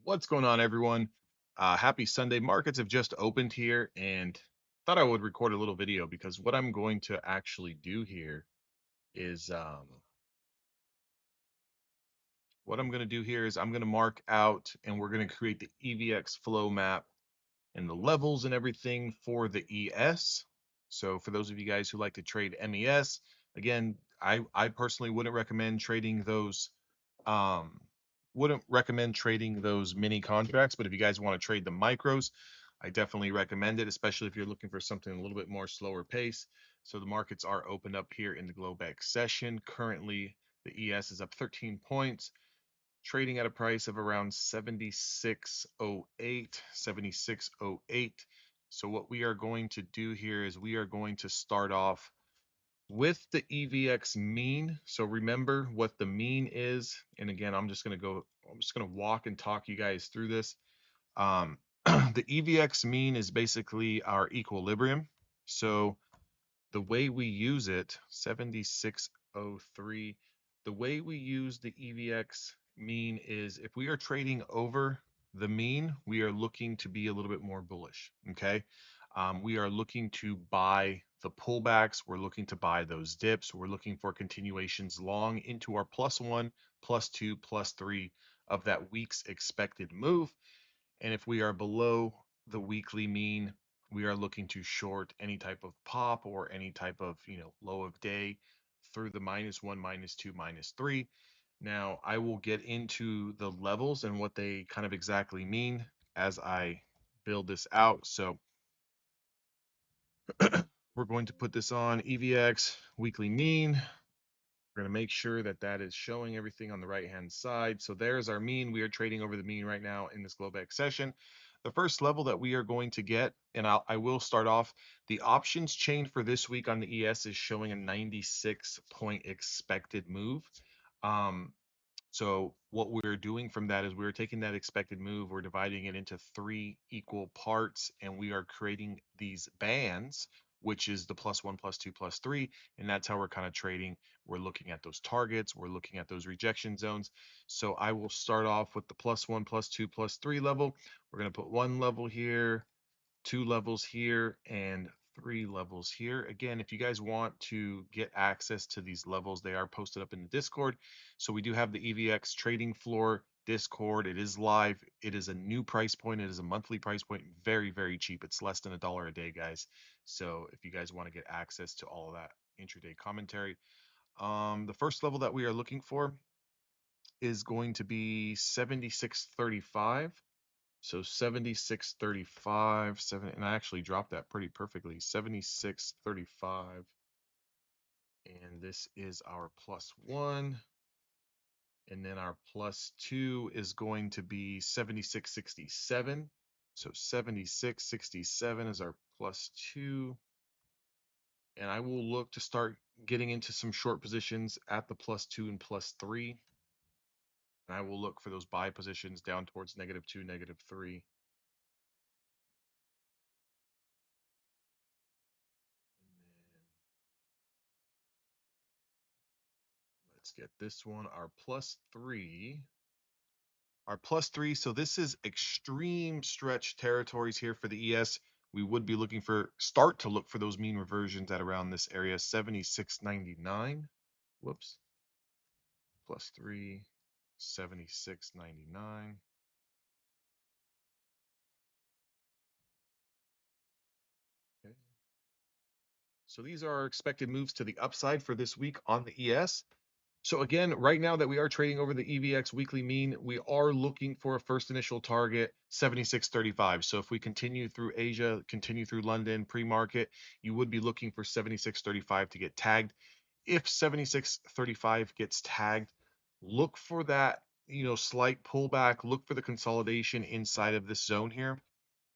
What's going on, everyone? Happy Sunday. Markets have just opened here, and thought I would record a little video because what I'm going to actually do here is I'm going to mark out and we're going to create the EVX Flow Map and the levels and everything for the ES. So for those of you guys who like to trade MES, again, I personally um wouldn't recommend trading those mini contracts, but if you guys want to trade the micros, I definitely recommend it, especially if you're looking for something a little bit more slower pace. So the markets are opened up here in the Globex session. Currently, the ES is up 13 points, trading at a price of around 76.08, 76.08. So what we are going to do here is we are going to start off with the EVX mean. So remember what the mean is. And again, I'm just going to walk and talk you guys through this. The EVX mean is basically our equilibrium. So the way we use it, 76.03, the way we use the EVX mean is if we are trading over the mean, we are looking to be a little bit more bullish. Okay. We are looking to buy the pullbacks. We're looking to buy those dips. We're looking for continuations long into our +1, +2, +3 of that week's expected move. And if we are below the weekly mean, we are looking to short any type of pop or any type of, low of day through the -1, -2, -3. Now, I will get into the levels and what they kind of exactly mean as I build this out. So we're going to put this on EVX weekly mean. We're going to make sure that that is showing everything on the right hand side. So there's our mean. We are trading over the mean right now in this Globex session. The first level that we are going to get, and I will start off, the options chain for this week on the ES is showing a 96-point expected move. So what we're doing from that is we're taking that expected move, we're dividing it into 3 equal parts, and we are creating these bands, which is the +1, +2, +3, and that's how we're kind of trading. We're looking at those targets, we're looking at those rejection zones. So I will start off with the +1, +2, +3 level. We're going to put 1 level here, 2 levels here, and 3 levels here. Again, if you guys want to get access to these levels, they are posted up in the Discord. So we do have the EVX Trading Floor Discord. It is live. It is a new price point. It is a monthly price point. Very, very cheap. It's less than $1 a day, guys. So if you guys want to get access to all of that intraday commentary, the first level that we are looking for is going to be 76.35. So 76.35, and I actually dropped that pretty perfectly. 76.35, and this is our +1, and then our +2 is going to be 76.67. So 76.67 is our +2, and I will look to start getting into some short positions at the +2 and +3. And I will look for those buy positions down towards -2, -3. Let's get this one, our +3. Our +3, so this is extreme stretch territories here for the ES. We would be looking for, start to look for those mean reversions at around this area, 76.99. Whoops. +3, 76.99. Okay. So these are our expected moves to the upside for this week on the ES. So again, right now that we are trading over the EVX weekly mean, we are looking for a first initial target, 76.35. So if we continue through Asia, continue through London pre-market, you would be looking for 76.35 to get tagged. If 76.35 gets tagged, look for that, slight pullback, look for the consolidation inside of this zone here.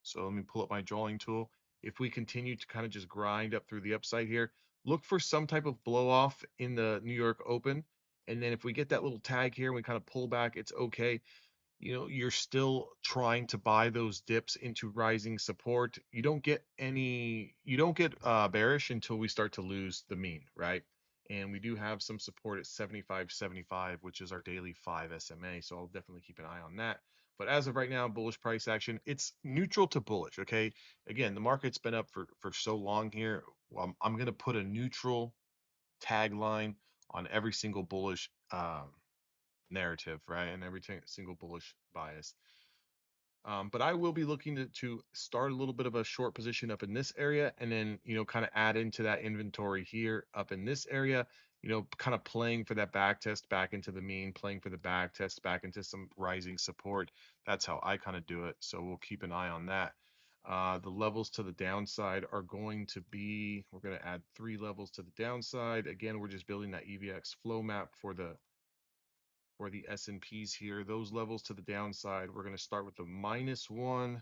So let me pull up my drawing tool. If we continue to kind of just grind up through the upside here, look for some type of blow off in the New York Open. And then if we get that little tag here and we kind of pull back, it's okay. You're still trying to buy those dips into rising support. You don't get bearish until we start to lose the mean, right? And we do have some support at 75.75, which is our daily 5 SMA. So I'll definitely keep an eye on that. But as of right now, bullish price action, it's neutral to bullish. Okay. Again, the market's been up for so long here. I'm going to put a neutral tagline on every single bullish narrative, right? And every single bullish bias. But I will be looking to start a little bit of a short position up in this area and then, kind of add into that inventory here up in this area, kind of playing for that back test back into the mean, playing for the back test back into some rising support. That's how I kind of do it. So we'll keep an eye on that. The levels to the downside are going to be, we're going to add 3 levels to the downside. Again, we're just building that EVX flow map for the S&Ps here. Those levels to the downside, we're going to start with the -1.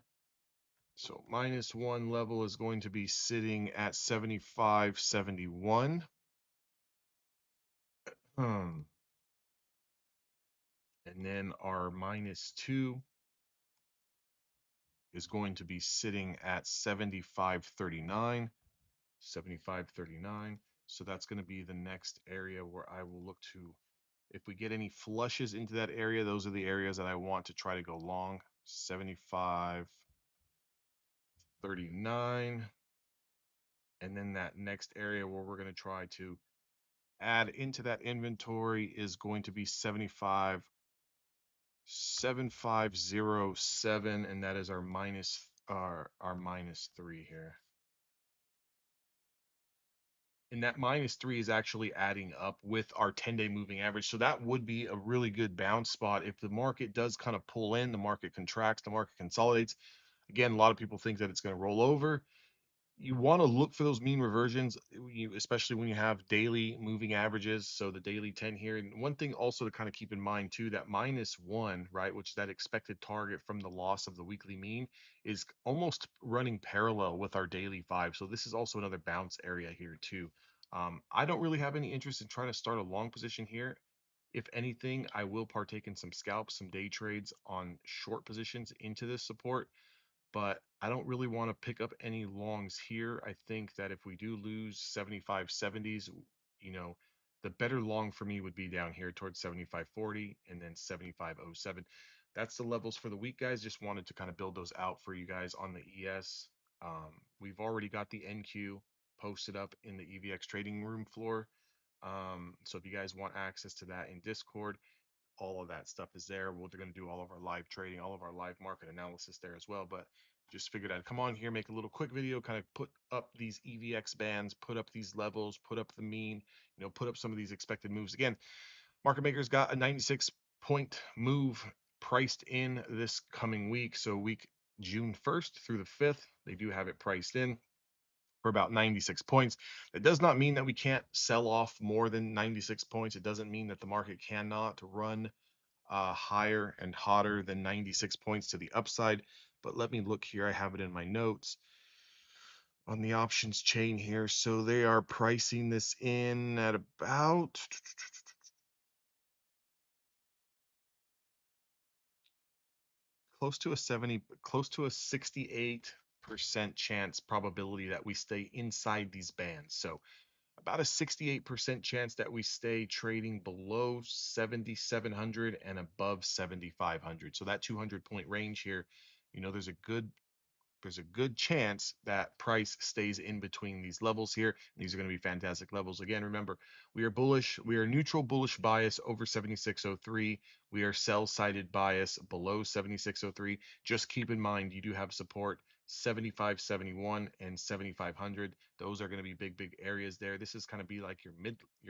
So -1 level is going to be sitting at 75.71. And then our -2 is going to be sitting at 75.39. 75.39. So that's going to be the next area where I will look to, if we get any flushes into that area, those are the areas that I want to try to go long. 75.39. And then that next area where we're going to try to add into that inventory is going to be 75.07, and that is our -3 here. And that -3 is actually adding up with our 10-day moving average. So that would be a really good bounce spot. If the market does kind of pull in, the market contracts, the market consolidates. Again, a lot of people think that it's going to roll over. You want to look for those mean reversions, especially when you have daily moving averages. So the daily 10 here. And one thing also to kind of keep in mind too, that -1, right, which is that expected target from the loss of the weekly mean, is almost running parallel with our daily 5. So this is also another bounce area here too. I don't really have any interest in trying to start a long position here. If anything, I will partake in some scalps, some day trades on short positions into this support, but I don't really want to pick up any longs here. I think that if we do lose 75.70s, the better long for me would be down here towards 75.40 and then 75.07. That's the levels for the week, guys. Just wanted to kind of build those out for you guys on the ES. We've already got the NQ posted up in the EVX trading room floor. So if you guys want access to that in Discord, all of that stuff is there. We're going to do all of our live trading, all of our live market analysis there as well. But just figured I'd come on here, make a little quick video, kind of put up these EVX bands, put up these levels, put up the mean, put up some of these expected moves. Again, market makers got a 96-point move priced in this coming week. So week June 1st through the 5th, they do have it priced in for about 96 points. That does not mean that we can't sell off more than 96 points. It doesn't mean that the market cannot run higher and hotter than 96 points to the upside. But let me look here. I have it in my notes on the options chain here. So they are pricing this in at about close to a 68% chance probability that we stay inside these bands. So about a 68% chance that we stay trading below 7,700 and above 7,500. So that 200-point range here, there's a good chance that price stays in between these levels here. These are going to be fantastic levels. Again, remember, we are bullish. We are neutral bullish bias over 7603. We are sell-sided bias below 7603. Just keep in mind, you do have support 7571 and 7500. Those are going to be big areas there. This is kind of be like your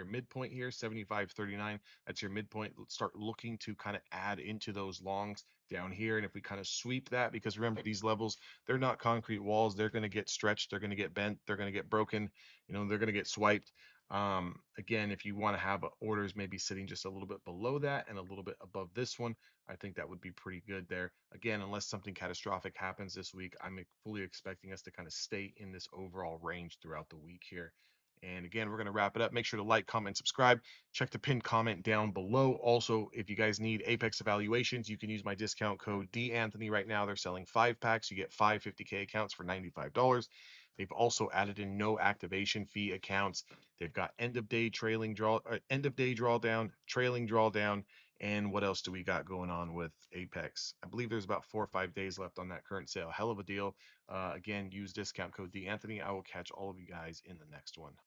midpoint here, 7539. That's your midpoint. Let's start looking to kind of add into those longs down here. And if we kind of sweep that, because remember, these levels, they're not concrete walls. They're going to get stretched. They're going to get bent. They're going to get broken. They're going to get swiped. Again, if you want to have orders maybe sitting just a little bit below that and a little bit above this one, I think that would be pretty good there. Again, unless something catastrophic happens this week, I'm fully expecting us to kind of stay in this overall range throughout the week here. And again, we're going to wrap it up. Make sure to like, comment, subscribe. Check the pinned comment down below. Also, if you guys need Apex evaluations, you can use my discount code DAnthony right now. They're selling 5-packs. You get 5 50K accounts for $95. They've also added in no activation fee accounts. They've got end of day drawdown, trailing drawdown, And what else do we got going on with Apex? I believe there's about 4 or 5 days left on that current sale. Hell of a deal. Again, use discount code DAnthony. I will catch all of you guys in the next one.